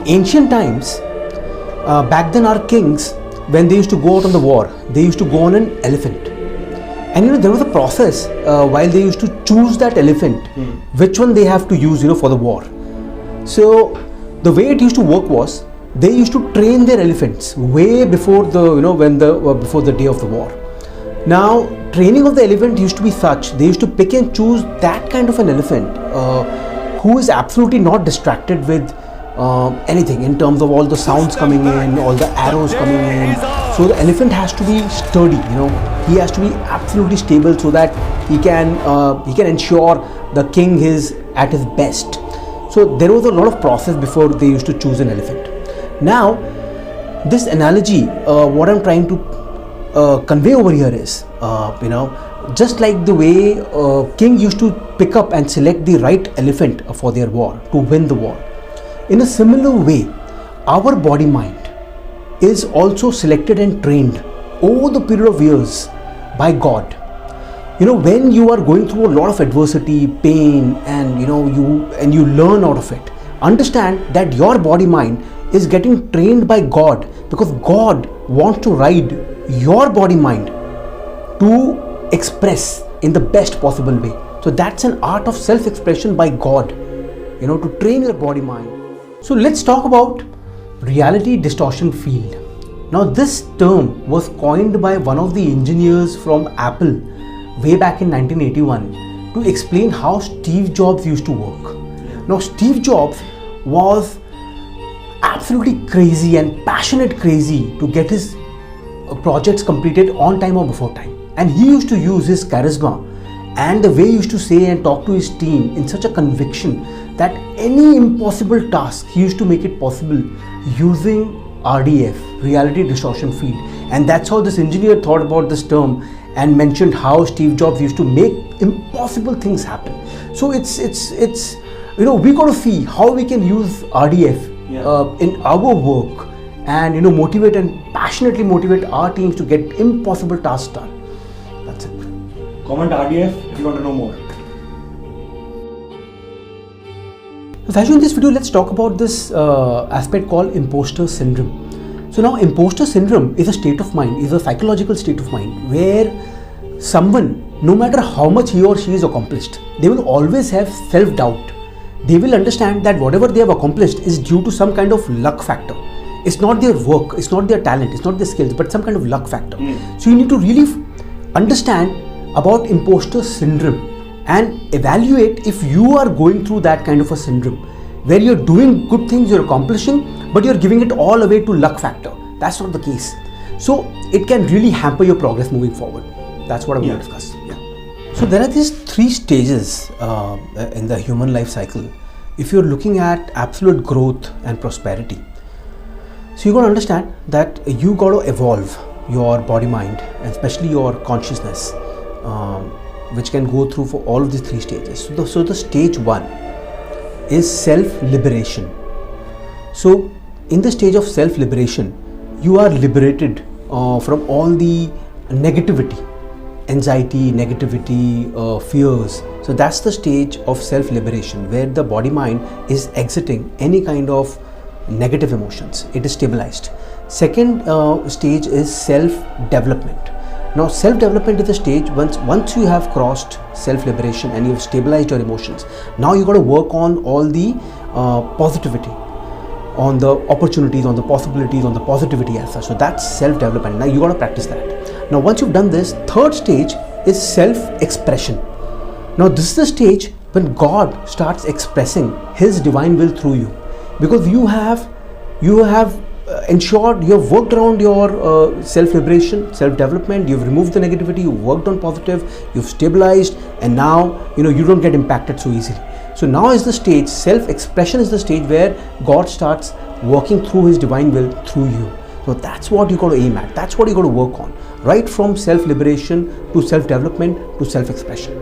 ancient times, back then our kings, when they used to go out on the war, they used to go on an elephant. And there was a process while they used to choose that elephant, which one they have to use, for the war. So the way it used to work was, they used to train their elephants way before before the day of the war. Now, training of the elephant used to be such, they used to pick and choose that kind of an elephant who is absolutely not distracted with anything in terms of all the sounds coming in, all the arrows coming in. So the elephant has to be sturdy, he has to be absolutely stable so that he can ensure the king is at his best. So there was a lot of process before they used to choose an elephant. Now, this analogy, what I'm trying to convey over here is, just like the way king used to pick up and select the right elephant for their war to win the war. In a similar way, our body mind is also selected and trained over the period of years by God. When you are going through a lot of adversity, pain, and you learn out of it, understand that your body mind is getting trained by God, because God wants to ride your body mind to express in the best possible way. So that's an art of self-expression by God, to train your body mind. So let's talk about reality distortion field. Now this term was coined by one of the engineers from Apple way back in 1981 to explain how Steve Jobs used to work. Now Steve Jobs was absolutely crazy and passionate crazy to get his projects completed on time or before time. And he used to use his charisma and the way he used to say and talk to his team in such a conviction that any impossible task, he used to make it possible using RDF, reality distortion field. And that's how this engineer thought about this term and mentioned how Steve Jobs used to make impossible things happen. So it's we got to see how we can use RDF in our work and motivate and passionately motivate our teams to get impossible tasks done. That's it. Comment RDF if you want to know more. So in this video, let's talk about this aspect called imposter syndrome. So now imposter syndrome is a state of mind, is a psychological state of mind where someone, no matter how much he or she is accomplished, they will always have self-doubt. They will understand that whatever they have accomplished is due to some kind of luck factor. It's not their work, it's not their talent, it's not their skills, but some kind of luck factor. So you need to really understand about imposter syndrome and evaluate if you are going through that kind of a syndrome where you're doing good things, you're accomplishing, but you're giving it all away to luck factor. That's not the case. So it can really hamper your progress moving forward. That's what I'm going to discuss. So there are these three stages in the human life cycle if you're looking at absolute growth and prosperity. So you got to understand that you got to evolve your body mind and especially your consciousness, which can go through for all of these three stages. So the stage one is self-liberation. So in the stage of self-liberation, you are liberated from all the negativity, anxiety, negativity, fears. So that's the stage of self-liberation where the body mind is exiting any kind of negative emotions. It is stabilized. Second stage is self-development. Now self-development is the stage once you have crossed self-liberation and you have stabilized your emotions. Now you got to work on all the positivity, on the opportunities, on the possibilities, on the positivity as such. So that's self-development. Now you got to practice that. Now once you've done this, third stage is self-expression. Now this is the stage when God starts expressing His divine will through you, because you have ensured you have worked around your self-liberation, self-development. You've removed the negativity, you've worked on positive, you've stabilized, and now you don't get impacted so easily. So now is the stage, self-expression is the stage where God starts working through His divine will through you. So that's what you got to aim at. That's what you got to work on, right from self-liberation to self-development to self-expression.